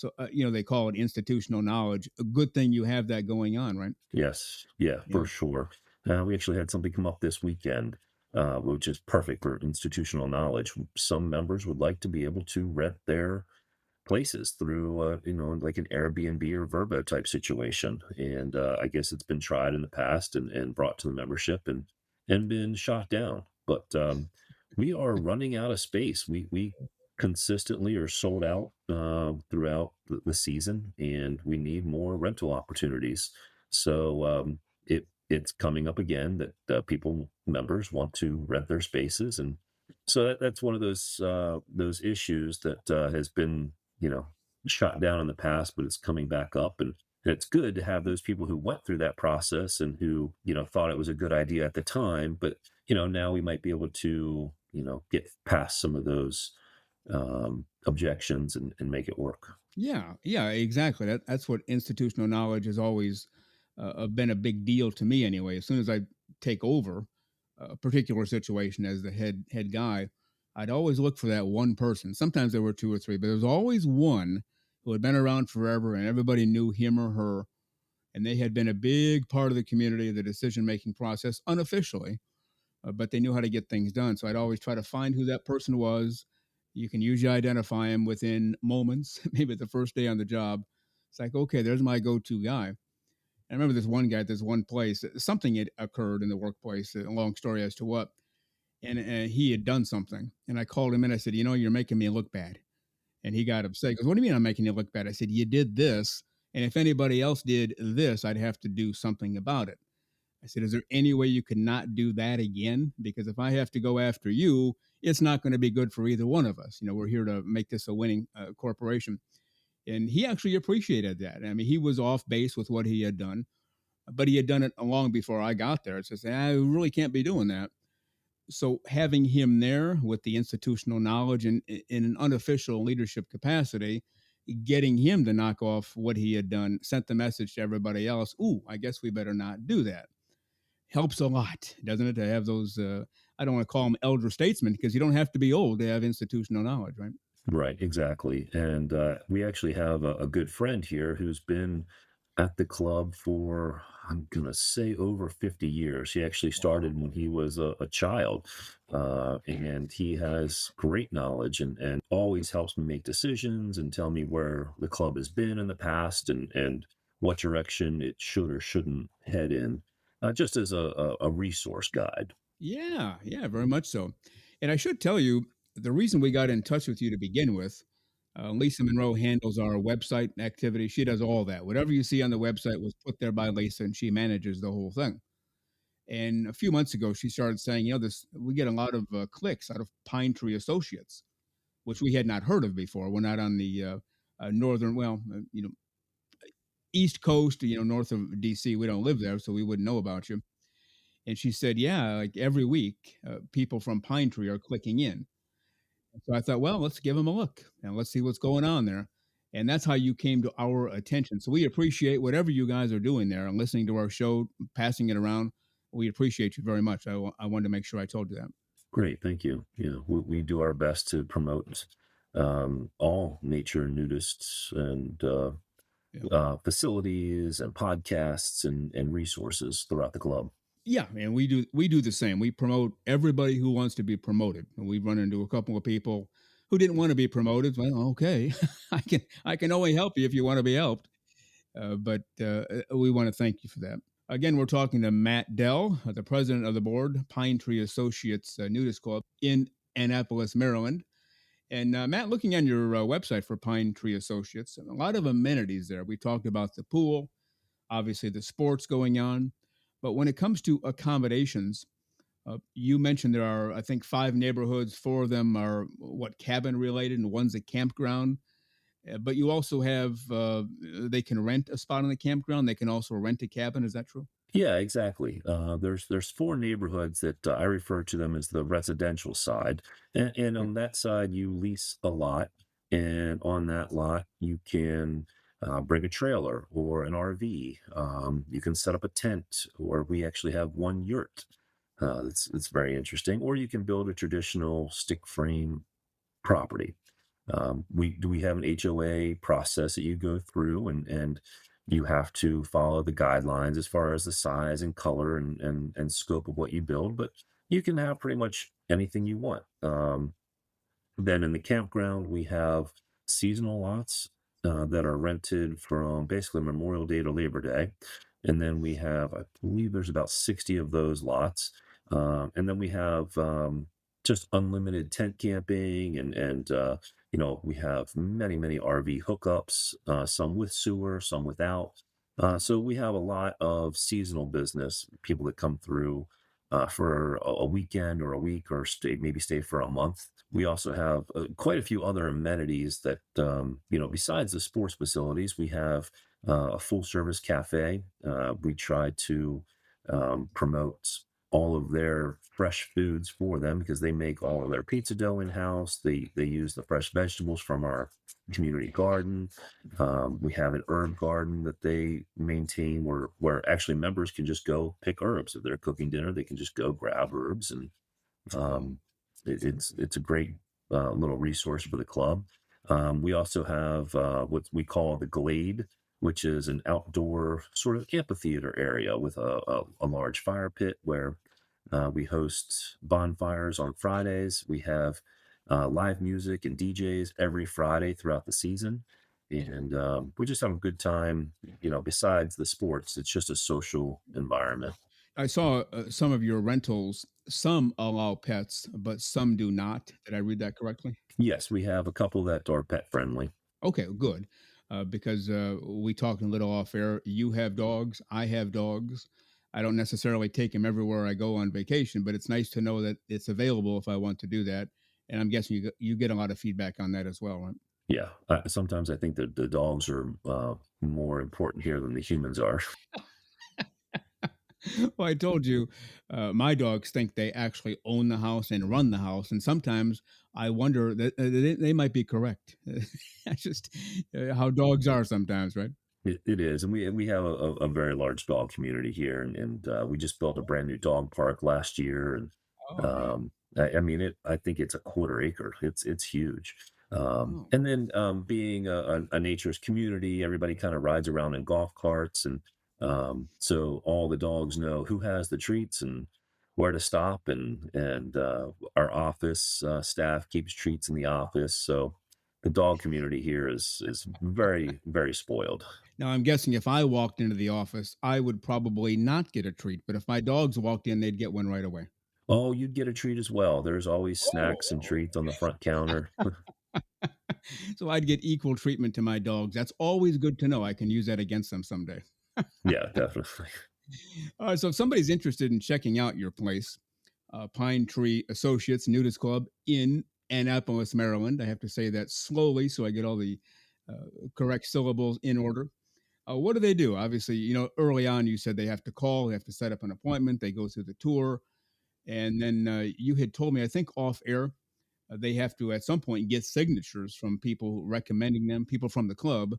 So, they call it institutional knowledge. A good thing you have that going on, right? Yes. Yeah, Yeah. for sure. We actually had something come up this weekend, which is perfect for institutional knowledge. Some members would like to be able to rent their places through, like an Airbnb or Verbo type situation. And I guess it's been tried in the past and brought to the membership and been shot down. But we are running out of space. We consistently are sold out throughout the season, and we need more rental opportunities. So it's coming up again that people members want to rent their spaces, and so that's one of those issues that has been shot down in the past, but it's coming back up. And it's good to have those people who went through that process and who, thought it was a good idea at the time, but, now we might be able to, get past some of those objections and make it work. Yeah, yeah, exactly. That's what institutional knowledge has always been a big deal to me. Anyway, as soon as I take over a particular situation as the head guy, I'd always look for that one person. Sometimes there were two or three, but there was always one who had been around forever, and everybody knew him or her, and they had been a big part of the community, the decision making process, unofficially, but they knew how to get things done. So I'd always try to find who that person was. You can usually identify him within moments, maybe the first day on the job. It's like, okay, there's my go-to guy. I remember this one guy at this one place. Something had occurred in the workplace. A long story as to what, and he had done something. And I called him and I said, you're making me look bad. And he got upset. He goes, "What do you mean I'm making you look bad?" I said, "You did this, and if anybody else did this, I'd have to do something about it." I said, "Is there any way you could not do that again? Because if I have to go after you, it's not going to be good for either one of us. We're here to make this a winning corporation." And he actually appreciated that. I mean, he was off base with what he had done, but he had done it long before I got there. It's just, I really can't be doing that. So having him there with the institutional knowledge and in an unofficial leadership capacity, getting him to knock off what he had done sent the message to everybody else. Ooh, I guess we better not do that. Helps a lot, doesn't it, to have those? I don't want to call them elder statesmen because you don't have to be old to have institutional knowledge, right? Right, exactly. And we actually have a good friend here who's been at the club for, I'm going to say, over 50 years. He actually started when he was a child, and he has great knowledge and always helps me make decisions and tell me where the club has been in the past and what direction it should or shouldn't head in, just as a resource guide. Yeah, yeah, very much so. And I should tell you the reason we got in touch with you to begin with. Lisa Monroe handles our website activity. She does all that. Whatever you see on the website was put there by Lisa, and she manages the whole thing. And a few months ago, she started saying, this we get a lot of clicks out of Pine Tree Associates, which we had not heard of before. We're not on the northern, East Coast, north of DC. We don't live there, so we wouldn't know about you. And she said, yeah, like every week, people from Pine Tree are clicking in. So I thought, well, let's give them a look and let's see what's going on there. And that's how you came to our attention. So we appreciate whatever you guys are doing there and listening to our show, passing it around. We appreciate you very much. I wanted to make sure I told you that. Great, thank you. We do our best to promote all nature nudists and Yeah. facilities and podcasts and resources throughout the club. Yeah, and we do the same. We promote everybody who wants to be promoted. And we've run into a couple of people who didn't want to be promoted. Well, okay, I can only help you if you want to be helped. But we want to thank you for that. Again, we're talking to Matt Dell, the president of the board, Pine Tree Associates Nudist Club in Annapolis, Maryland. And Matt, looking on your website for Pine Tree Associates, a lot of amenities there. We talked about the pool, obviously the sports going on. But when it comes to accommodations, you mentioned there are, I think, 5 neighborhoods. 4 of them are what, cabin related, and one's a campground. But you also have they can rent a spot on the campground. They can also rent a cabin. Is that true? Yeah, exactly. There's 4 neighborhoods that I refer to them as the residential side, and on that side you lease a lot, and on that lot you can bring a trailer or an RV. You can set up a tent, or we actually have one yurt. It's very interesting. Or you can build a traditional stick frame property. We have an HOA process that you go through, and you have to follow the guidelines as far as the size and color and scope of what you build, but you can have pretty much anything you want. Then in the campground, we have seasonal lots that are rented from basically Memorial Day to Labor Day. And then we have, I believe there's about 60 of those lots. And then we have just unlimited tent camping we have many, many RV hookups, some with sewer, some without. So we have a lot of seasonal business, people that come through for a weekend or a week or maybe stay for a month. We also have quite a few other amenities that, besides the sports facilities, we have a full service cafe. We try to promote all of their fresh foods for them because they make all of their pizza dough in house. They use the fresh vegetables from our community garden. We have an herb garden that they maintain where actually members can just go pick herbs. If they're cooking dinner, they can just go grab herbs, and it's a great little resource for the club. We also have what we call the Glade, which is an outdoor sort of amphitheater area with a large fire pit where we host bonfires on Fridays. We have live music and DJs every Friday throughout the season. And we just have a good time, besides the sports. It's just a social environment. I saw some of your rentals. Some allow pets, but some do not. Did I read that correctly? Yes, we have a couple that are pet friendly. Okay, good. Because we talked a little off air. You have dogs. I have dogs. I don't necessarily take them everywhere I go on vacation, but it's nice to know that it's available if I want to do that. And I'm guessing you get a lot of feedback on that as well, right? Yeah, sometimes I think that the dogs are more important here than the humans are. Well, I told you, my dogs think they actually own the house and run the house, and sometimes I wonder that they might be correct. That's just how dogs are sometimes, right? It is, and we have a very large dog community here, and we just built a brand new dog park last year, and Oh, neat. I mean I think it's a quarter acre. It's huge. Oh. And then being a naturist community, everybody kind of rides around in golf carts, and so all the dogs know who has the treats and where to stop, and our office staff keeps treats in the office, so the dog community here is very, very spoiled. Now, I'm guessing if I walked into the office, I would probably not get a treat, but if my dogs walked in, they'd get one right away. Oh, you'd get a treat as well. There's always snacks and Oh. treats on the front counter. So I'd get equal treatment to my dogs. That's always good to know. I can use that against them someday. Yeah, definitely. So if somebody's interested in checking out your place, Pine Tree Associates Nudist Club in Annapolis, Maryland. I have to say that slowly so I get all the correct syllables in order. What do they do? Obviously, early on you said they have to call, they have to set up an appointment, they go through the tour, and then you had told me, I think off air, they have to at some point get signatures from people recommending them, people from the club,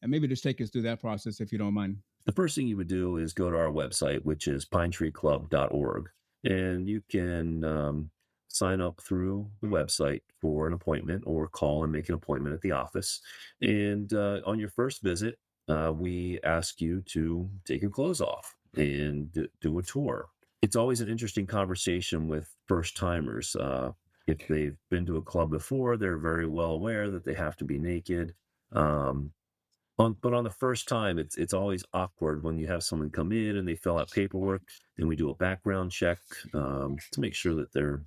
and maybe just take us through that process if you don't mind. The first thing you would do is go to our website, which is pinetreeclub.org, and you can sign up through the website for an appointment or call and make an appointment at the office. And on your first visit, we ask you to take your clothes off and do a tour. It's always an interesting conversation with first timers. If they've been to a club before, they're very well aware that they have to be naked. Um, but on the first time, it's always awkward when you have someone come in and they fill out paperwork, and we do a background check to make sure that they're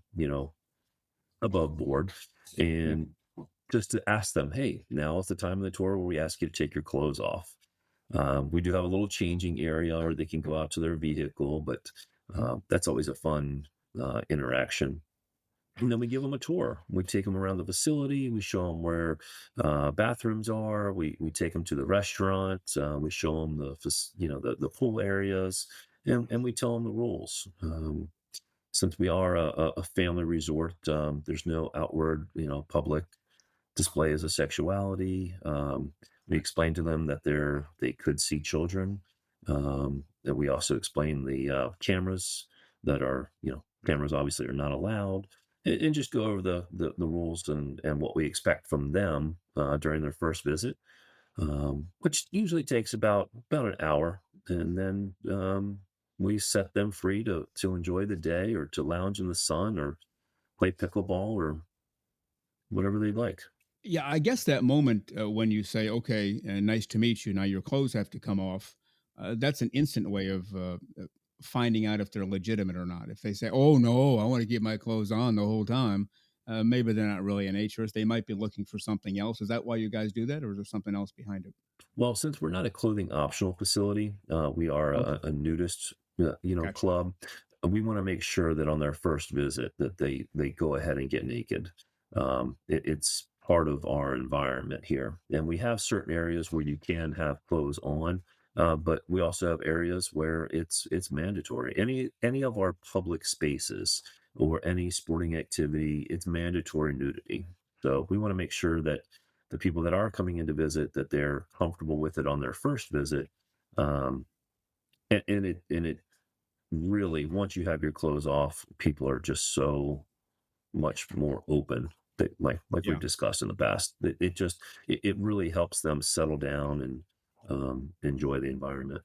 above board, Yeah. and just to ask them, hey, now is the time of the tour where we ask you to take your clothes off. We do have a little changing area, or they can go out to their vehicle, but that's always a fun interaction. And then we give them a tour. We take them around the facility. We show them where bathrooms are. We take them to the restaurant. We show them the pool areas, and we tell them the rules. Since we are a family resort, there's no outward public displays of sexuality. We explain to them that they could see children. And we also explain the cameras that are cameras obviously are not allowed. and just go over the rules and what we expect from them during their first visit, which usually takes about an hour, and then we set them free to enjoy the day or to lounge in the sun or play pickleball or whatever they'd like. Yeah, I guess that moment when you say, "Okay, nice to meet you," now your clothes have to come off. That's an instant way of finding out if they're legitimate or not. If they say, "Oh no, I want to keep my clothes on the whole time," maybe they're not really a naturist. They might be looking for something else. Is that why you guys do that, or is there something else behind it? Well, since we're not a clothing optional facility, we are Okay, a nudist, gotcha. club. We want to make sure that on their first visit that they go ahead and get naked. It's part of our environment here, and we have certain areas where you can have clothes on, but we also have areas where it's mandatory. Any of our public spaces or any sporting activity, it's mandatory nudity. So we want to make sure that the people that are coming in to visit that they're comfortable with it on their first visit. Um, and it really, once you have your clothes off, people are just so much more open. That, like we've Yeah. discussed in the past, it really helps them settle down and enjoy the environment.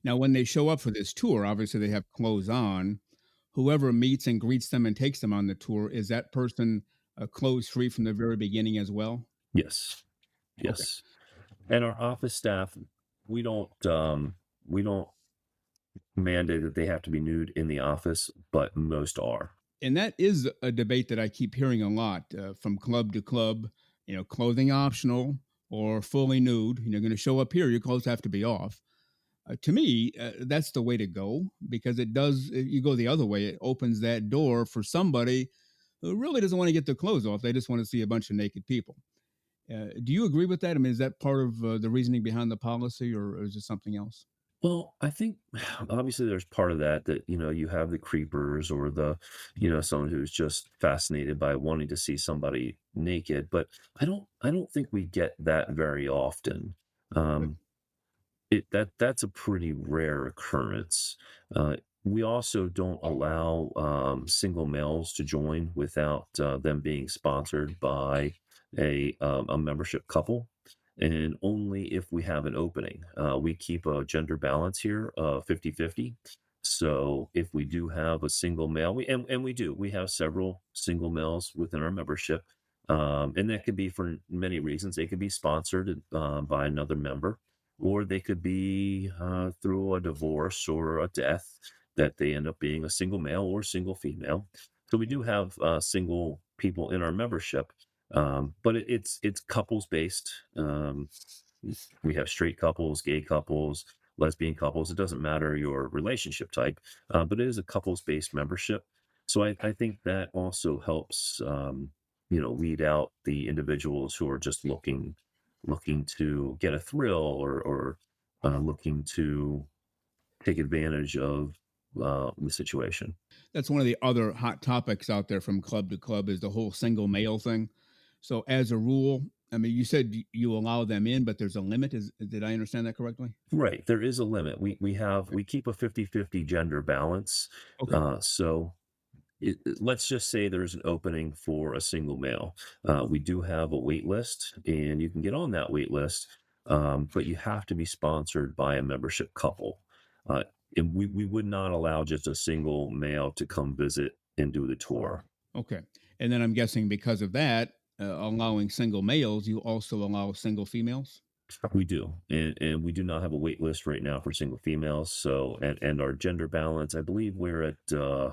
Now, when they show up for this tour, obviously they have clothes on. Whoever meets and greets them and takes them on the tour, is that person clothes free from the very beginning as well? Yes, Okay. yes. And our office staff, we don't mandate that they have to be nude in the office, but most are. And that is a debate that I keep hearing a lot from club to club. Clothing optional or fully nude. You're going to show up here, your clothes have to be off. To me, that's the way to go because it does. If you go the other way, it opens that door for somebody who really doesn't want to get their clothes off. They just want to see a bunch of naked people. Do you agree with that? I mean, is that part of the reasoning behind the policy, or is it something else? Well, I think obviously there's part of that you have the creepers or someone who's just fascinated by wanting to see somebody naked, but I don't think we get that very often. Good. Um, that's a pretty rare occurrence. We also don't allow single males to join without them being sponsored by a membership couple, and only if we have an opening. We keep a gender balance here, 50-50. So if we do have a single male, and we do, we have several single males within our membership, and that could be for many reasons. They could be sponsored by another member, or they could be through a divorce or a death that they end up being a single male or single female. So we do have single people in our membership, but it's couples based. We have straight couples, gay couples, lesbian couples. It doesn't matter your relationship type, but it is a couples based membership. So I think that also helps, weed out the individuals who are just looking to get a thrill or looking to take advantage of the situation. That's one of the other hot topics out there from club to club is the whole single male thing. So, as a rule, I mean, you said you allow them in, but there's a limit. Did I understand that correctly? Right. There is a limit. We keep a 50-50 gender balance. Okay. So let's just say there's an opening for a single male. We do have a wait list, and you can get on that wait list, but you have to be sponsored by a membership couple. Uh, and we would not allow just a single male to come visit and do the tour. Okay. And then I'm guessing because of that, allowing single males, you also allow single females. We do, and we do not have a wait list right now for single females. So, and our gender balance, I believe we're at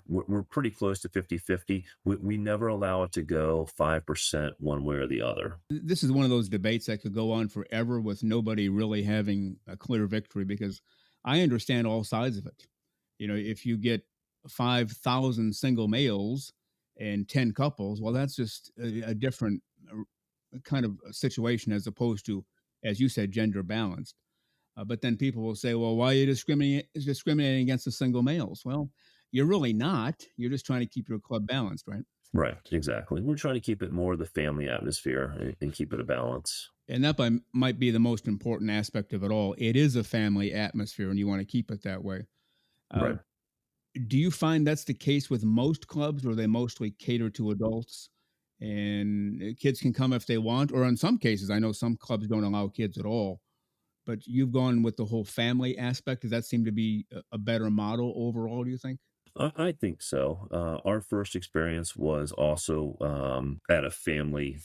we're pretty close to 50-50. We never allow it to go 5% one way or the other. This is one of those debates that could go on forever with nobody really having a clear victory because I understand all sides of it. If you get 5,000 single males and 10 couples, well, that's just a different kind of situation as opposed to, as you said, gender balanced. But then people will say, well, why are you discriminating against the single males? Well, you're really not. You're just trying to keep your club balanced, right? Right, exactly. We're trying to keep it more the family atmosphere and keep it a balance. And that might be the most important aspect of it all. It is a family atmosphere, and you want to keep it that way. Uh, Right. Do you find that's the case with most clubs, where they mostly cater to adults and kids can come if they want? Or in some cases, I know some clubs don't allow kids at all, but you've gone with the whole family aspect. Does that seem to be a better model overall, do you think? I think so. Our first experience was also at a family,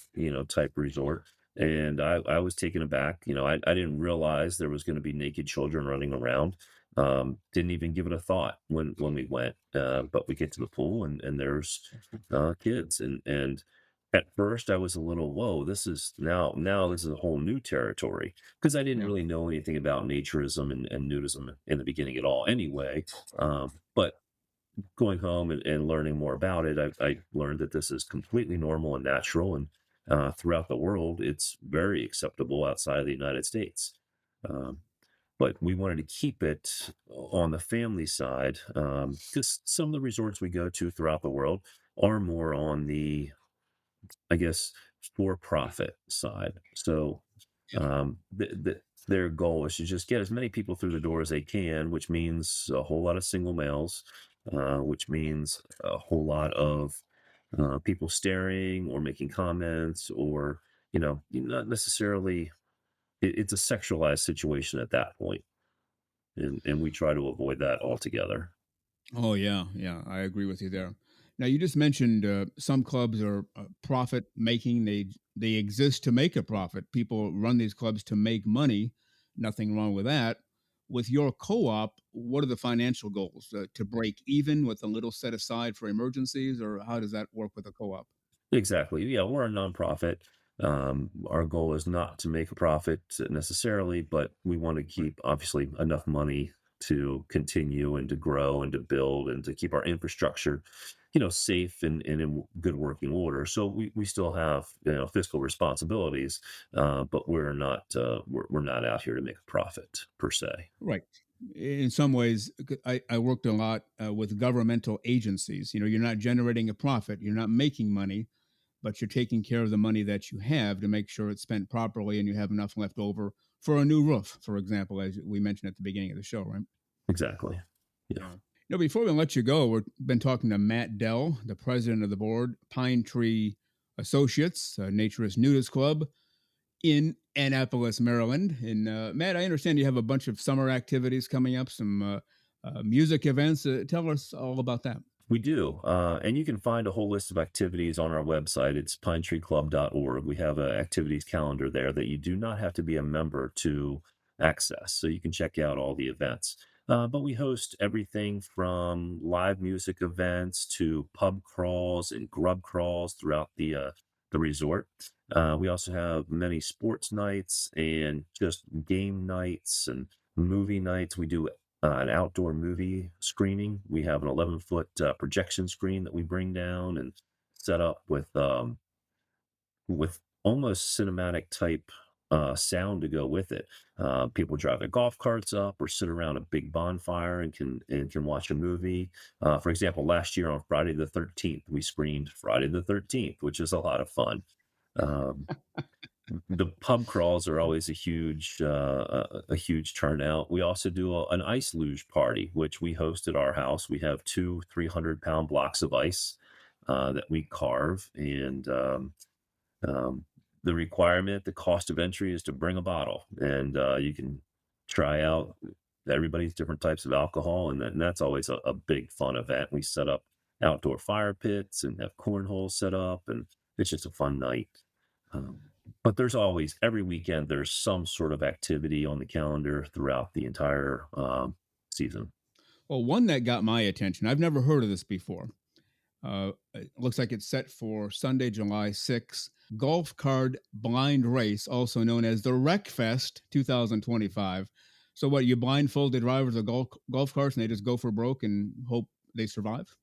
type resort, and I was taken aback. I didn't realize there was going to be naked children running around. Didn't even give it a thought when we went. But we get to the pool and there's kids, and at first I was a little, whoa, this is now this is a whole new territory, because I didn't Yeah. really know anything about naturism and nudism in the beginning at all. Anyway, but going home and learning more about it, I learned that this is completely normal and natural, and throughout the world, it's very acceptable outside of the United States. Um, but we wanted to keep it on the family side, because some of the resorts we go to throughout the world are more on the, I guess, for profit side. So their goal is to just get as many people through the door as they can, which means a whole lot of single males, which means a whole lot of people staring or making comments, or, not necessarily, it's a sexualized situation at that point. And we try to avoid that altogether. Oh yeah, yeah, I agree with you there. Now you just mentioned some clubs are profit making. They exist to make a profit. People run these clubs to make money. Nothing wrong with that. With your co-op, what are the financial goals? To break even with a little set aside for emergencies, or how does that work with a co-op? Exactly. Yeah, we're a nonprofit. Our goal is not to make a profit necessarily, but we want to keep obviously enough money to continue and to grow and to build and to keep our infrastructure, safe and in good working order. So we still have, fiscal responsibilities, but we're not out here to make a profit per se. Right. In some ways, I worked a lot with governmental agencies. You're not generating a profit, you're not making money, but you're taking care of the money that you have to make sure it's spent properly and you have enough left over for a new roof, for example, as we mentioned at the beginning of the show, right? Exactly. Yeah. Yeah. Before we let you go, we've been talking to Matt Dell, the president of the board, Pine Tree Associates, Naturist Nudist Club in Annapolis, Maryland. And Matt, I understand you have a bunch of summer activities coming up, some music events. Tell us all about that. We do. And you can find a whole list of activities on our website. It's pinetreeclub.org. We have an activities calendar there that you do not have to be a member to access. So you can check out all the events. But we host everything from live music events to pub crawls and grub crawls throughout the resort. We also have many sports nights and just game nights and movie nights. We do an outdoor movie screening. We have an 11-foot projection screen that we bring down and set up with almost cinematic type sound to go with it. People drive their golf carts up or sit around a big bonfire and can watch a movie. For example, last year on Friday the 13th, we screened Friday the 13th, which is a lot of fun. Um, the pub crawls are always a huge turnout. We also do an ice luge party, which we host at our house. We have two 300-pound blocks of ice that we carve, and um, the cost of entry is to bring a bottle, and you can try out everybody's different types of alcohol, and that's always a big fun event. We set up outdoor fire pits and have cornhole set up, and it's just a fun night. Um, but there's always, every weekend, there's some sort of activity on the calendar throughout the entire season. Well, one that got my attention, I've never heard of this before. It looks like it's set for Sunday, July 6th. Golf cart blind race, also known as the Wreck Fest 2025. So, what, you blindfold the drivers of golf carts and they just go for broke and hope they survive?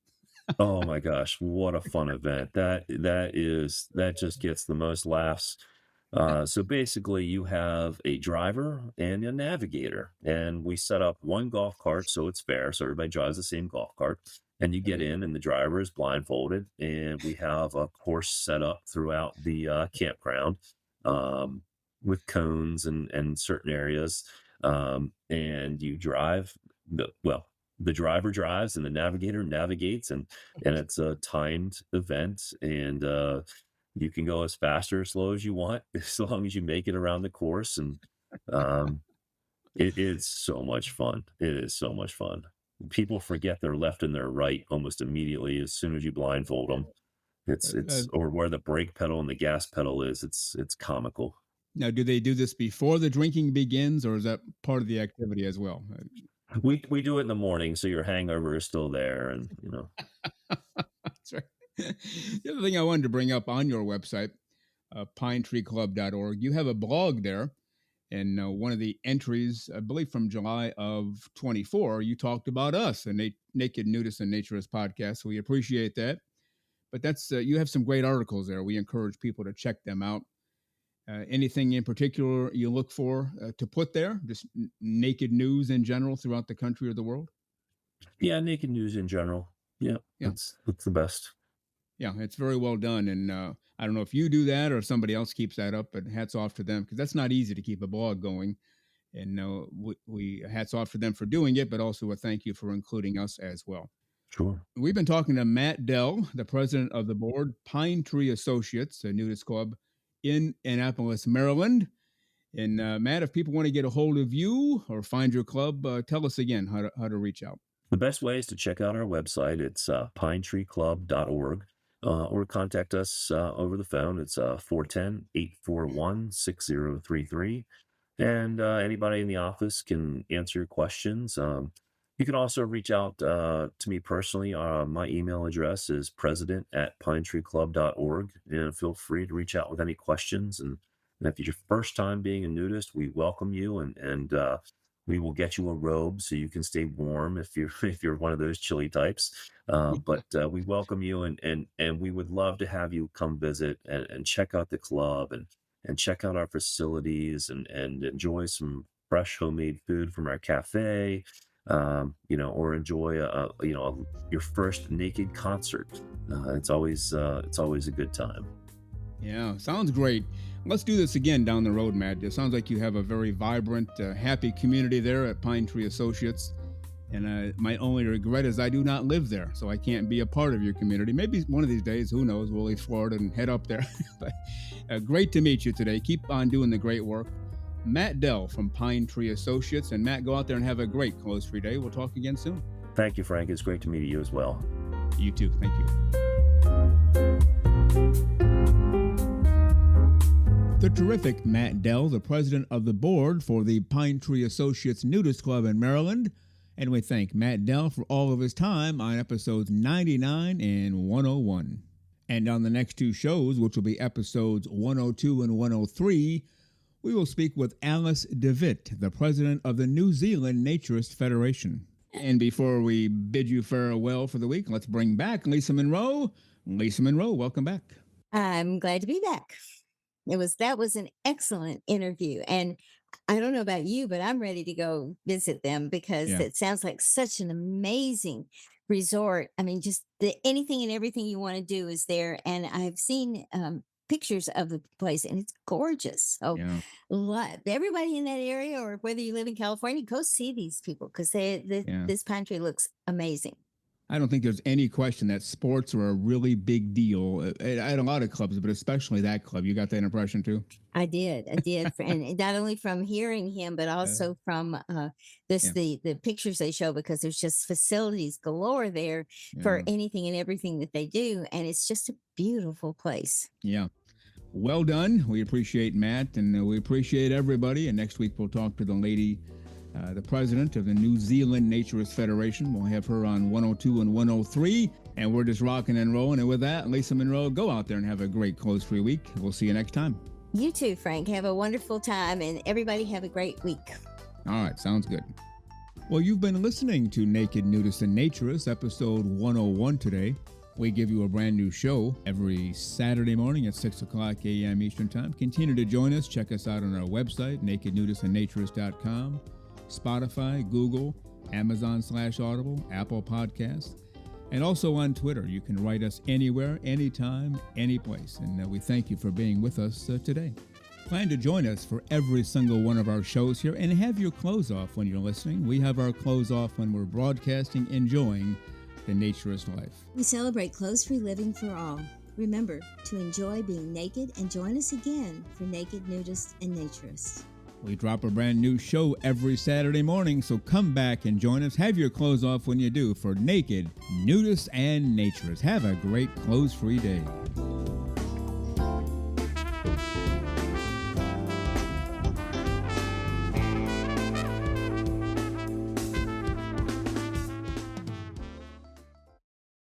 Oh my gosh, what a fun event. That just gets the most laughs. So basically you have a driver and a navigator, and we set up one golf cart so it's fair, so everybody drives the same golf cart, and you get in and the driver is blindfolded, and we have a course set up throughout the campground, um, with cones and certain areas, and you drive well, the driver drives and the navigator navigates, and it's a timed event, and you can go as fast or as slow as you want, as long as you make it around the course. And um, it is so much fun. It is so much fun. People forget their left and their right almost immediately as soon as you blindfold them. Uh, It's or where the brake pedal and the gas pedal is. It's comical. Now, do they do this before the drinking begins, or is that part of the activity as well? We do it in the morning, so your hangover is still there, and That's right. The other thing I wanted to bring up on your website, pinetreeclub.org, you have a blog there. And one of the entries, I believe from July of 24, you talked about us, a Naked Nudist and Naturist podcast. So we appreciate that. But that's you have some great articles there. We encourage people to check them out. Anything in particular you look for to put there? Just naked news in general throughout the country or the world? Yeah, naked news in general. Yeah, Yeah. that's the best. Yeah, it's very well done. And I don't know if you do that or if somebody else keeps that up, but hats off to them because that's not easy to keep a blog going. And we hats off to them for doing it, but also a thank you for including us as well. Sure. We've been talking to MATT DELL, the president of the board, Pine Tree Associates, a nudist club in Annapolis, Maryland. And Matt, if people want to get a hold of you or find your club, tell us again how to reach out. The best way is to check out our website. It's pinetreeclub.org. Or contact us over the phone. It's 410-841-6033. And anybody in the office can answer your questions. You can also reach out to me personally. My email address is president@pinetreeclub.org. And feel free to reach out with any questions. And if it's your first time being a nudist, we welcome you. And we will get you a robe so you can stay warm if you're one of those chilly types. But we welcome you, and we would love to have you come visit and check out the club and check out our facilities and enjoy some fresh homemade food from our cafe, or enjoy your first naked concert. It's always a good time. Yeah, sounds great. Let's do this again down the road, Matt. It sounds like you have a very vibrant, happy community there at Pine Tree Associates. And my only regret is I do not live there, so I can't be a part of your community. Maybe one of these days, who knows, we'll leave Florida and head up there. But great to meet you today. Keep on doing the great work. MATT DELL from Pine Tree Associates. And Matt, go out there and have a great close-free day. We'll talk again soon. Thank you, Frank. It's great to meet you as well. You too. Thank you. The terrific MATT DELL, the president of the board for the Pine Tree Associates Nudist Club in Maryland. And we thank MATT DELL for all of his time on episodes 99 and 101. And on the next two shows, which will be episodes 102 and 103, we will speak with Alice DeWitt, the president of the New Zealand Naturist Federation. And before we bid you farewell for the week, let's bring back Lisa Monroe. Lisa Monroe, welcome back. I'm glad to be back. That was an excellent interview. And I don't know about you, but I'm ready to go visit them because it sounds like such an amazing resort. I mean, just anything and everything you want to do is there. And I've seen pictures of the place and it's gorgeous. So everybody in that area, or whether you live in California, go see these people because this pine tree looks amazing. I don't think there's any question that sports are a really big deal at a lot of clubs, but especially that club. You got that impression too? I did. And not only from hearing him, but also from the pictures they show, because there's just facilities galore there for anything and everything that they do. And it's just a beautiful place. Yeah. Well done. We appreciate Matt, and we appreciate everybody. And next week we'll talk to the lady, the president of the New Zealand Naturist Federation. We'll have her on 102 and 103, and we're just rocking and rolling. And with that, Lisa Monroe, go out there and have a great close-free week. We'll see you next time. You too, Frank. Have a wonderful time, and everybody have a great week. All right, sounds good. Well, you've been listening to Naked Nudists and Naturists, episode 101 today. We give you a brand new show every Saturday morning at 6 o'clock a.m. Eastern Time. Continue to join us. Check us out on our website, nakednudistandnaturist.com, Spotify, Google, Amazon/Audible, Apple Podcasts, and also on Twitter. You can write us anywhere, anytime, any place. And we thank you for being with us today. Plan to join us for every single one of our shows here and have your clothes off when you're listening. We have our clothes off when we're broadcasting, enjoying the naturist life. We celebrate clothes-free living for all. Remember to enjoy being naked and join us again for Naked Nudists and Naturists. We drop a brand new show every Saturday morning, so come back and join us. Have your clothes off when you do for Naked Nudists and Naturists. Have a great clothes-free day.